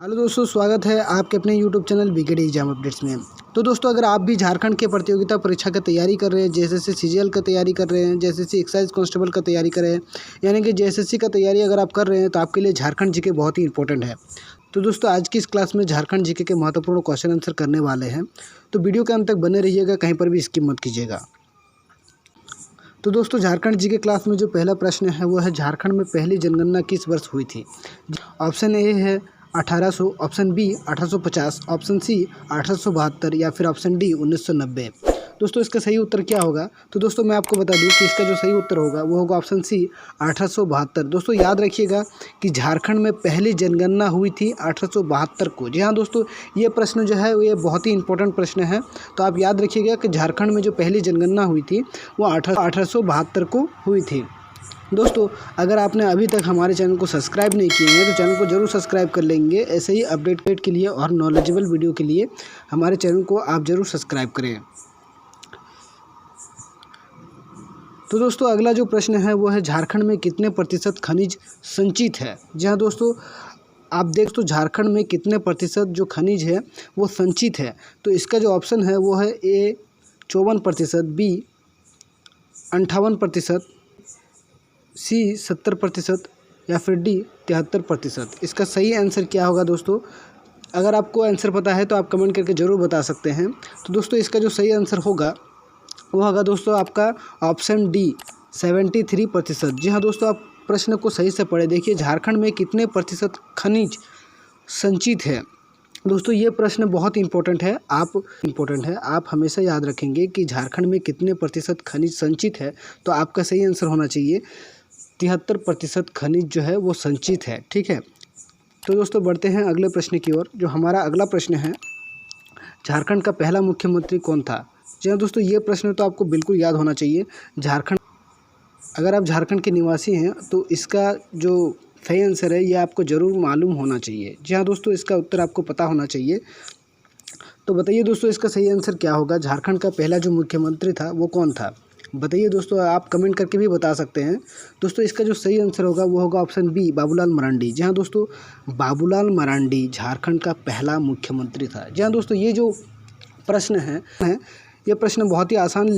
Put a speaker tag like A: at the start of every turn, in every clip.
A: Hello दोस्तों, स्वागत है आपके अपने YouTube channel BKD exam updates में। तो दोस्तों, अगर आप भी झारखंड के प्रतियोगिता परीक्षा की तैयारी कर रहे हैं, जेएसएससी सीजीएल का तैयारी कर रहे हैं, जेएसएससी एक्साइज कांस्टेबल का तैयारी कर रहे हैं, यानी कि जेएसएससी का तैयारी अगर आप कर रहे हैं तो आपके लिए झारखंड जीके बहुत ही इंपॉर्टेंट है। तो दोस्तों, आज की इस क्लास में झारखंड जीके के महत्वपूर्ण क्वेश्चन आंसर करने वाले हैं। तो वीडियो के अंत तक बने रहिएगा, कहीं पर भी स्किप मत कीजिएगा। तो दोस्तों, झारखंड जीके क्लास में जो पहला प्रश्न है वो है, झारखंड में पहली जनगणना किस वर्ष हुई थी? ऑप्शन ए है 1800, ऑप्शन बी 1850, ऑप्शन सी 1872 या फिर ऑप्शन डी 1990। दोस्तों, इसका सही उत्तर क्या होगा? तो दोस्तों, मैं आपको बता दूं कि इसका जो सही उत्तर होगा वो होगा ऑप्शन सी 1872। दोस्तों, याद रखिएगा कि झारखंड में पहली जनगणना हुई थी 1872 को। जी हाँ दोस्तों, ये प्रश्न जो है ये बहुत ही इंपॉर्टेंट प्रश्न है। तो आप याद रखिएगा कि झारखंड में जो पहली जनगणना हुई थी वो 1872 को हुई थी। दोस्तों, अगर आपने अभी तक हमारे चैनल को सब्सक्राइब नहीं किए हैं तो चैनल को जरूर सब्सक्राइब कर लेंगे। ऐसे ही अपडेट के लिए और नॉलेजेबल वीडियो के लिए हमारे चैनल को आप जरूर सब्सक्राइब करें। तो दोस्तों, अगला जो प्रश्न है वो है, झारखंड में कितने प्रतिशत खनिज संचित है? जी हाँ दोस्तों, आप देख तो झारखंड में कितने प्रतिशत जो खनिज है वो संचित है। तो इसका जो ऑप्शन है वो है ए 54%, बी 58%, सी 70% या फिर डी 73%। इसका सही आंसर क्या होगा दोस्तों? अगर आपको आंसर पता है तो आप कमेंट करके ज़रूर बता सकते हैं। तो दोस्तों, इसका जो सही आंसर होगा वो होगा दोस्तों आपका ऑप्शन डी 73%। जी हाँ दोस्तों, आप प्रश्न को सही से पढ़े। देखिए, झारखंड में कितने प्रतिशत खनिज संचित है? दोस्तों, ये प्रश्न बहुत इंपॉर्टेंट है। आप हमेशा याद रखेंगे कि झारखंड में कितने प्रतिशत खनिज संचित है। तो आपका सही आंसर होना चाहिए 73% खनिज जो है वो संचित है। ठीक है, तो दोस्तों बढ़ते हैं अगले प्रश्न की ओर। जो हमारा अगला प्रश्न है, झारखंड का पहला मुख्यमंत्री कौन था? जी हाँ दोस्तों, ये प्रश्न तो आपको बिल्कुल याद होना चाहिए। झारखंड, अगर आप झारखंड के निवासी हैं तो इसका जो सही आंसर है ये आपको ज़रूर मालूम होना चाहिए। जी हाँ दोस्तों, इसका उत्तर आपको पता होना चाहिए। तो बताइए दोस्तों, इसका सही आंसर क्या होगा? झारखंड का पहला जो मुख्यमंत्री था वो कौन था? बताइए दोस्तों, आप कमेंट करके भी बता सकते हैं। दोस्तों, इसका जो सही आंसर होगा वो होगा ऑप्शन बी बाबूलाल मरांडी। जी हाँ दोस्तों, बाबूलाल मरांडी झारखंड का पहला मुख्यमंत्री था। जी हाँ दोस्तों, ये जो प्रश्न है ये प्रश्न बहुत ही आसान है,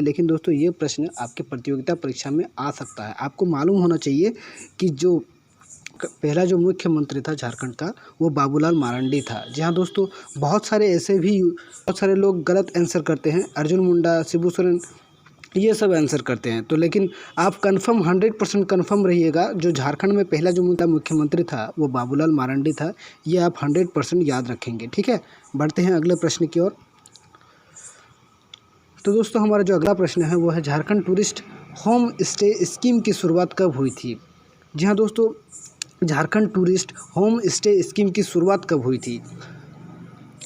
A: लेकिन दोस्तों ये प्रश्न आपके प्रतियोगिता परीक्षा में आ सकता है। आपको मालूम होना चाहिए कि जो पहला जो मुख्यमंत्री था झारखंड का वो बाबूलाल मरांडी था। जी हाँ दोस्तों, बहुत सारे लोग गलत आंसर करते हैं। अर्जुन मुंडा, शिबू सोरेन, ये सब आंसर करते हैं। तो लेकिन आप कंफर्म 100% कंफर्म रहिएगा, जो झारखंड में पहला जो मुख्यमंत्री था वो बाबूलाल मरांडी था। ये आप 100% याद रखेंगे। ठीक है, बढ़ते हैं अगले प्रश्न की ओर। तो दोस्तों, हमारा जो अगला प्रश्न है वो है, Jharkhand tourist home stay scheme की शुरुआत कब हुई थी? जी हाँ दोस्तों, Jharkhand tourist home stay scheme की शुरुआत कब हुई थी?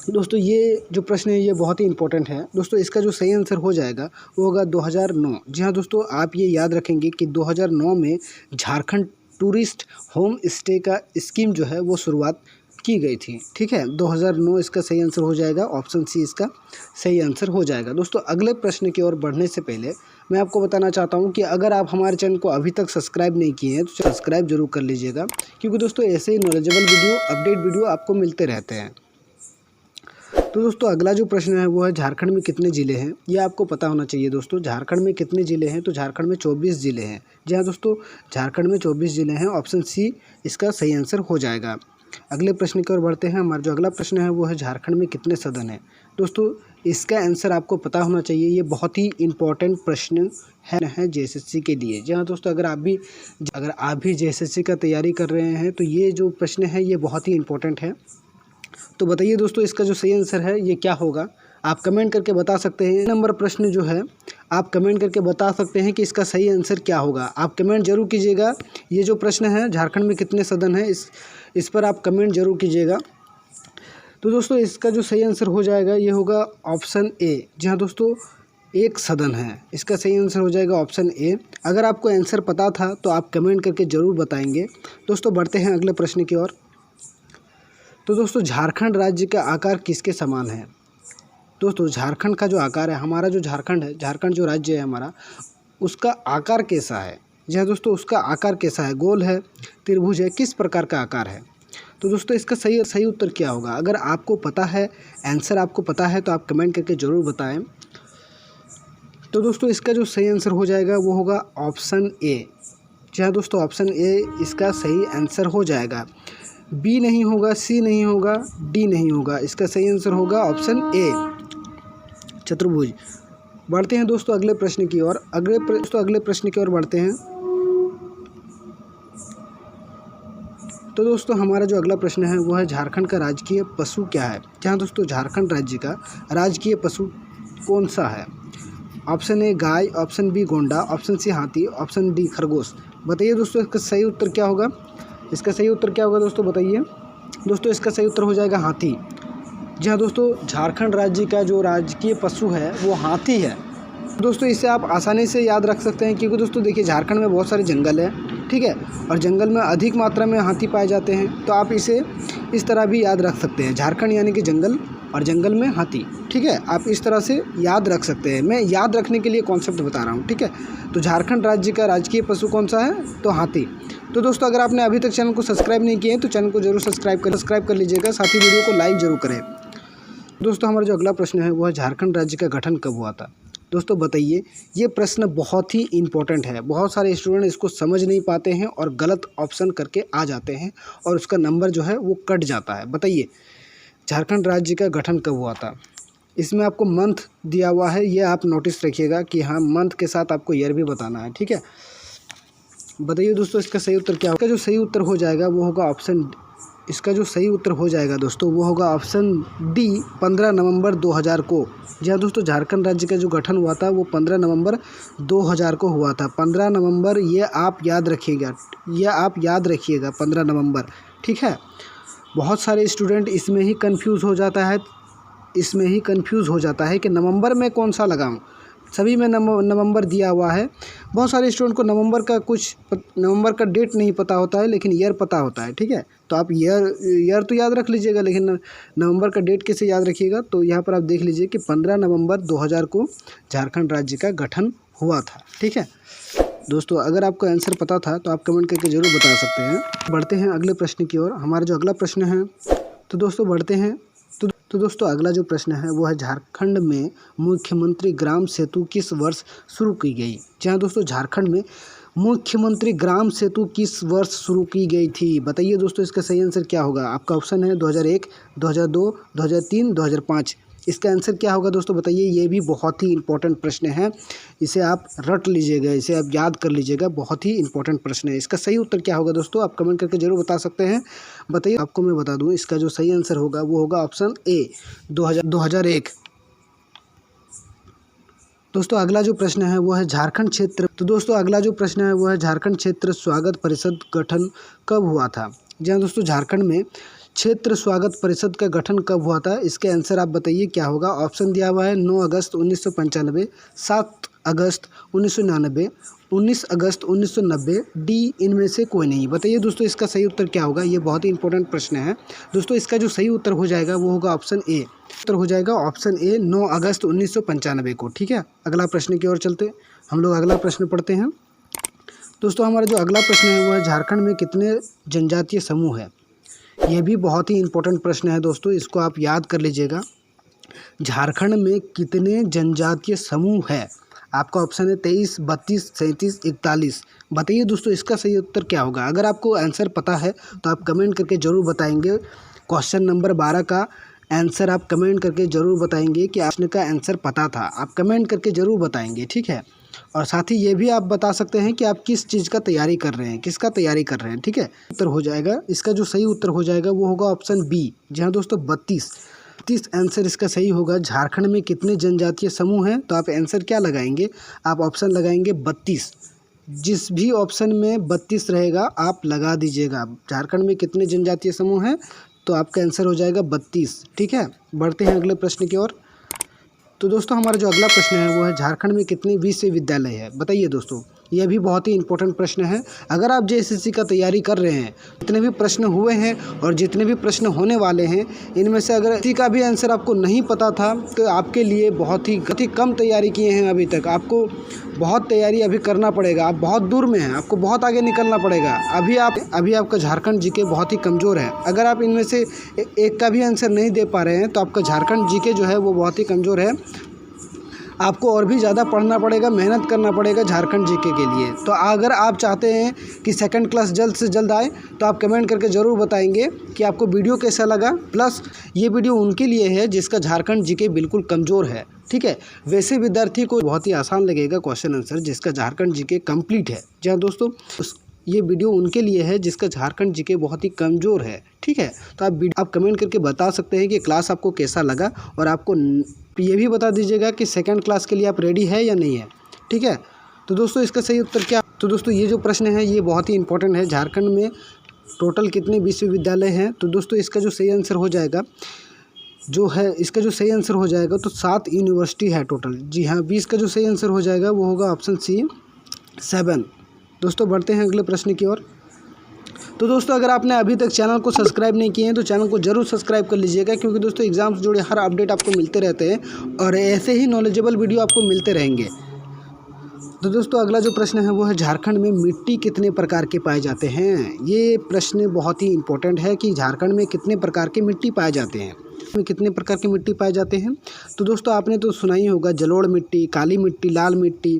A: दोस्तों, ये जो प्रश्न है ये बहुत ही इंपॉर्टेंट है। दोस्तों, इसका जो सही आंसर हो जाएगा वो होगा 2009। जी हाँ दोस्तों, आप ये याद रखेंगे कि 2009 में झारखंड टूरिस्ट होम स्टे का स्कीम जो है वो शुरुआत की गई थी। ठीक है, 2009 इसका सही आंसर हो जाएगा। ऑप्शन सी इसका सही आंसर हो जाएगा। दोस्तों, अगले प्रश्न की ओर बढ़ने से पहले मैं आपको बताना चाहता हूं कि अगर आप हमारे चैनल को अभी तक सब्सक्राइब नहीं किए हैं तो सब्सक्राइब जरूर कर लीजिएगा, क्योंकि दोस्तों ऐसे ही नॉलेजेबल वीडियो, अपडेट वीडियो आपको मिलते रहते हैं। तो दोस्तों, अगला जो प्रश्न है वो है, झारखंड में कितने ज़िले हैं? ये आपको पता होना चाहिए। दोस्तों, झारखंड में कितने ज़िले हैं? तो झारखंड में 24 ज़िले हैं। जी हाँ दोस्तों, झारखंड में 24 ज़िले हैं। ऑप्शन सी इसका सही आंसर हो जाएगा। अगले प्रश्न की ओर बढ़ते हैं। हमारा जो अगला प्रश्न है वो है, झारखंड में कितने सदन हैं? दोस्तों, इसका आंसर आपको पता होना चाहिए। ये बहुत ही इंपॉर्टेंट प्रश्न है जेएसएससी के लिए। जी हाँ दोस्तों, अगर आप भी जेएसएससी का तैयारी कर रहे हैं तो ये जो प्रश्न है ये बहुत ही इंपॉर्टेंट है। तो बताइए दोस्तों, इसका जो सही आंसर है ये क्या होगा? आप कमेंट करके बता सकते हैं। नंबर प्रश्न जो है आप कमेंट करके बता सकते हैं कि इसका सही आंसर क्या होगा। आप कमेंट जरूर कीजिएगा। ये जो प्रश्न है, झारखंड में कितने सदन हैं, इस पर आप कमेंट जरूर कीजिएगा। तो दोस्तों, इसका जो सही आंसर हो जाएगा ये होगा ऑप्शन ए। जी हाँ दोस्तों, एक सदन है। इसका सही आंसर हो जाएगा ऑप्शन ए। अगर आपको आंसर पता था तो आप कमेंट करके ज़रूर बताएंगे। दोस्तों, बढ़ते हैं अगले प्रश्न की ओर। तो दोस्तों, झारखंड राज्य का आकार किसके समान है? दोस्तों, झारखंड का जो आकार है, हमारा जो झारखंड है, झारखंड जो राज्य है हमारा, उसका आकार कैसा है? जी हाँ दोस्तों, उसका आकार कैसा है? गोल है, त्रिभुज है, किस प्रकार का आकार है? तो दोस्तों इसका सही उत्तर क्या होगा? अगर आपको पता है, आंसर आपको पता है, तो आप कमेंट करके ज़रूर बताएं। तो दोस्तों इसका जो सही आंसर हो जाएगा वो होगा ऑप्शन ए। जी हाँ दोस्तों, ऑप्शन ए इसका सही आंसर हो जाएगा। बी नहीं होगा, सी नहीं होगा, डी नहीं होगा, इसका सही आंसर होगा ऑप्शन ए, चतुर्भुज। बढ़ते हैं दोस्तों अगले प्रश्न की ओर। अगले प्रश्न की ओर बढ़ते हैं। तो दोस्तों हमारा जो अगला प्रश्न है वो है झारखंड का राजकीय पशु क्या है? जहाँ दोस्तों झारखंड राज्य का राजकीय पशु कौन सा है? ऑप्शन ए गाय, ऑप्शन बी गोंडा, ऑप्शन सी हाथी, ऑप्शन डी खरगोश। बताइए दोस्तों इसका सही उत्तर क्या होगा? इसका सही उत्तर क्या होगा दोस्तों, बताइए। दोस्तों इसका सही उत्तर हो जाएगा हाथी। जी हाँ दोस्तों, झारखंड राज्य का जो राजकीय पशु है वो हाथी है। दोस्तों इसे आप आसानी से याद रख सकते हैं, क्योंकि दोस्तों देखिए झारखंड में बहुत सारे जंगल है, ठीक है, और जंगल में अधिक मात्रा में हाथी पाए जाते हैं। तो आप इसे इस तरह भी याद रख सकते हैं, झारखंड यानी कि जंगल और जंगल में हाथी, ठीक है। आप इस तरह से याद रख सकते हैं, मैं याद रखने के लिए कॉन्सेप्ट बता रहा हूँ, ठीक है। तो झारखंड राज्य का राजकीय पशु कौन सा है? तो हाथी। तो दोस्तों अगर आपने अभी तक चैनल को सब्सक्राइब नहीं किए हैं तो चैनल को जरूर सब्सक्राइब कर लीजिएगा, साथ ही वीडियो को लाइक जरूर करें। दोस्तों हमारा जो अगला प्रश्न है वो है झारखंड राज्य का गठन कब हुआ था? दोस्तों बताइए, ये प्रश्न बहुत ही इम्पोर्टेंट है। बहुत सारे स्टूडेंट इसको समझ नहीं पाते हैं और गलत ऑप्शन करके आ जाते हैं और उसका नंबर जो है वो कट जाता है। बताइए झारखंड राज्य का गठन कब हुआ था? इसमें आपको मंथ दिया हुआ है, ये आप नोटिस रखिएगा कि हाँ मंथ के साथ आपको ईयर भी बताना है, ठीक है। बताइए दोस्तों इसका सही उत्तर क्या होगा? इसका जो सही उत्तर हो जाएगा वो होगा ऑप्शन डी, 15 नवंबर 2000 को। जी हाँ दोस्तों, झारखंड राज्य का जो गठन हुआ था वो 15 नवंबर 2000 को हुआ था। 15 नवंबर ये आप याद रखिएगा 15 नवंबर, ठीक है। बहुत सारे स्टूडेंट इसमें ही कंफ्यूज हो जाता है कि नवंबर में कौन सा लगाऊं। सभी में नवंबर दिया हुआ है। बहुत सारे स्टूडेंट को नवंबर का डेट नहीं पता होता है, लेकिन ईयर पता होता है, ठीक है। तो आप ईयर तो याद रख लीजिएगा, लेकिन नवंबर का डेट कैसे याद रखिएगा? तो यहाँ पर आप देख लीजिए कि 15 नवंबर 2000 को झारखंड राज्य का गठन हुआ था, ठीक है। दोस्तों अगर आपको आंसर पता था तो आप कमेंट करके ज़रूर बता सकते हैं। बढ़ते हैं अगले प्रश्न की ओर। हमारा जो अगला प्रश्न है, तो दोस्तों बढ़ते हैं। तो दोस्तों अगला जो प्रश्न है वो है झारखंड में मुख्यमंत्री ग्राम सेतु किस वर्ष शुरू की गई? जहाँ दोस्तों झारखंड में मुख्यमंत्री ग्राम सेतु किस वर्ष शुरू की गई थी? बताइए दोस्तों इसका सही आंसर क्या होगा? आपका ऑप्शन है 2001, 2002, 2003, 2005। इसका आंसर क्या होगा दोस्तों, बताइए। ये भी बहुत ही इंपॉर्टेंट प्रश्न है, इसे आप रट लीजिएगा, इसे आप याद कर लीजिएगा, बहुत ही इंपॉर्टेंट प्रश्न है। इसका सही उत्तर क्या होगा दोस्तों, आप कमेंट करके जरूर बता सकते हैं। बताइए, आपको मैं बता दूं इसका जो सही आंसर होगा वो होगा ऑप्शन ए, 2001। दोस्तों अगला जो प्रश्न है वो है झारखंड क्षेत्र स्वागत परिषद गठन कब हुआ था? जी हाँ दोस्तों, झारखंड में क्षेत्र स्वागत परिषद का गठन कब हुआ था? इसके आंसर आप बताइए क्या होगा। ऑप्शन दिया हुआ है 9 अगस्त 1995, 7 अगस्त 1999, 19 अगस्त 1990, डी इनमें से कोई नहीं। बताइए दोस्तों इसका सही उत्तर क्या होगा? ये बहुत ही इंपॉर्टेंट प्रश्न है दोस्तों। इसका जो सही उत्तर हो जाएगा वो होगा ऑप्शन ए। 9 अगस्त 1995 को, ठीक है। अगला प्रश्न की ओर चलते हम लोग अगला प्रश्न पढ़ते हैं। दोस्तों हमारा जो अगला प्रश्न है वो है झारखंड में कितने जनजातीय समूह है? ये भी बहुत ही इंपॉर्टेंट प्रश्न है दोस्तों, इसको आप याद कर लीजिएगा। झारखंड में कितने जनजातीय समूह है? आपका ऑप्शन है 23, 32, 37, 41। बताइए दोस्तों इसका सही उत्तर क्या होगा? अगर आपको आंसर पता है तो आप कमेंट करके ज़रूर बताएंगे। क्वेश्चन नंबर 12 का आंसर आप कमेंट करके ज़रूर बताएंगे कि आपने का आंसर पता था, आप कमेंट करके ज़रूर बताएंगे, ठीक है। और साथ ही ये भी आप बता सकते हैं कि आप किस चीज़ का तैयारी कर रहे हैं, किसका तैयारी कर रहे हैं, ठीक है। उत्तर हो जाएगा, इसका जो सही उत्तर हो जाएगा वो होगा ऑप्शन बी। जी हाँ दोस्तों, 32 आंसर इसका सही होगा। झारखंड में कितने जनजातीय समूह हैं? तो आप आंसर क्या लगाएंगे? आप ऑप्शन लगाएंगे 32। जिस भी ऑप्शन में 32 रहेगा आप लगा दीजिएगा। झारखंड में कितने जनजातीय समूह हैं तो आपका आंसर हो जाएगा 32, ठीक है। बढ़ते हैं अगले प्रश्न की ओर। तो दोस्तों हमारा जो अगला प्रश्न है वो है झारखंड में कितने विश्वविद्यालय है? बताइए दोस्तों, यह भी बहुत ही इंपॉर्टेंट प्रश्न है। अगर आप JSSC का तैयारी कर रहे हैं, जितने भी प्रश्न हुए हैं और जितने भी प्रश्न होने वाले हैं, इनमें से अगर किसी का भी आंसर आपको नहीं पता था तो आपके लिए बहुत ही कम तैयारी किए हैं अभी तक। आपको बहुत तैयारी अभी करना पड़ेगा। आप बहुत दूर में हैं, आपको बहुत आगे निकलना पड़ेगा। अभी आपका झारखंड जीके बहुत ही कमज़ोर है। अगर आप इनमें से एक का भी आंसर नहीं दे पा रहे हैं तो आपका झारखंड जीके जो है वो बहुत ही कमज़ोर है। आपको और भी ज़्यादा पढ़ना पड़ेगा, मेहनत करना पड़ेगा झारखंड जीके के लिए। तो अगर आप चाहते हैं कि सेकंड क्लास जल्द से जल्द आए तो आप कमेंट करके ज़रूर बताएंगे कि आपको वीडियो कैसा लगा। प्लस ये वीडियो उनके लिए है जिसका झारखंड जीके बिल्कुल कमज़ोर है, ठीक है। वैसे विद्यार्थी को बहुत ही आसान लगेगा क्वेश्चन आंसर जिसका झारखंड जीके कंप्लीट है। जी हाँ दोस्तों, ये वीडियो उनके लिए है जिसका झारखंड जीके बहुत ही कमज़ोर है, ठीक है। तो आप कमेंट करके बता सकते हैं कि क्लास आपको कैसा लगा, और आपको ये भी बता दीजिएगा कि सेकंड क्लास के लिए आप रेडी है या नहीं है, ठीक है। तो दोस्तों इसका सही उत्तर क्या? तो दोस्तों ये जो प्रश्न है ये बहुत ही इंपॉर्टेंट है। झारखंड में टोटल कितने विश्वविद्यालय हैं? तो दोस्तों इसका जो सही आंसर हो जाएगा तो 7 यूनिवर्सिटी है टोटल। जी हाँ, 20 का जो सही आंसर हो जाएगा वो होगा ऑप्शन सी 7। दोस्तों बढ़ते हैं अगले प्रश्न की ओर। तो दोस्तों अगर आपने अभी तक चैनल को सब्सक्राइब नहीं किए हैं तो चैनल को जरूर सब्सक्राइब कर लीजिएगा, क्योंकि दोस्तों एग्जाम से जुड़े हर अपडेट आपको मिलते रहते हैं और ऐसे ही नॉलेजेबल वीडियो आपको मिलते रहेंगे। तो दोस्तों अगला जो प्रश्न है वो है झारखंड में मिट्टी कितने प्रकार के पाए जाते हैं? ये प्रश्न बहुत ही इंपॉर्टेंट है कि झारखंड में कितने प्रकार के मिट्टी पाए जाते हैं। कितने प्रकार की मिट्टी पाए जाते हैं? तो दोस्तों आपने तो सुना ही होगा, जलोढ़ मिट्टी, काली मिट्टी, लाल मिट्टी।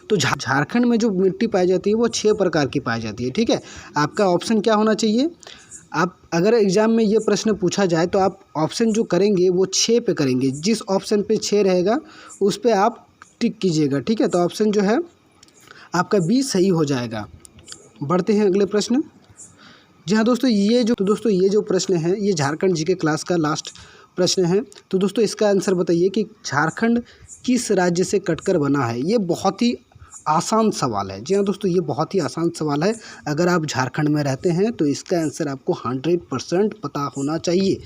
A: तो झारखंड में जो मिट्टी पाई जाती है वो 6 प्रकार की पाई जाती है, ठीक है। आपका ऑप्शन क्या होना चाहिए? आप अगर एग्ज़ाम में ये प्रश्न पूछा जाए तो आप ऑप्शन जो करेंगे वो 6 पे करेंगे। जिस ऑप्शन पे 6 रहेगा उस पे आप टिक कीजिएगा, ठीक है। तो ऑप्शन जो है आपका बी सही हो जाएगा। बढ़ते हैं अगले प्रश्न। जी हाँ दोस्तों, ये जो प्रश्न है ये झारखंड जीके क्लास का लास्ट प्रश्न है। तो दोस्तों इसका आंसर बताइए कि झारखंड किस राज्य से कटकर बना है? ये बहुत ही आसान सवाल है। जी हाँ दोस्तों, ये बहुत ही आसान सवाल है। अगर आप झारखंड में रहते हैं तो इसका आंसर आपको 100% पता होना चाहिए।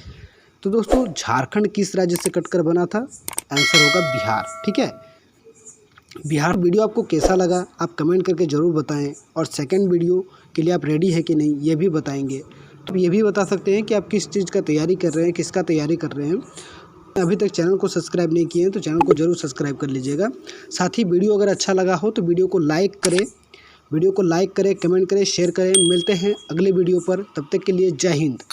A: तो दोस्तों झारखंड किस राज्य से कटकर बना था? आंसर होगा बिहार, ठीक है। बिहार वीडियो आपको कैसा लगा आप कमेंट करके ज़रूर बताएं, और सेकंड वीडियो के लिए आप रेडी है कि नहीं ये भी बताएंगे। तो ये भी बता सकते हैं कि आप किस चीज़ का तैयारी कर रहे हैं, किसका तैयारी कर रहे हैं। अभी तक चैनल को सब्सक्राइब नहीं किए हैं तो चैनल को ज़रूर सब्सक्राइब कर लीजिएगा। साथ ही वीडियो अगर अच्छा लगा हो तो वीडियो को लाइक करें, कमेंट करें, शेयर करें। मिलते हैं अगले वीडियो पर, तब तक के लिए जय हिंद।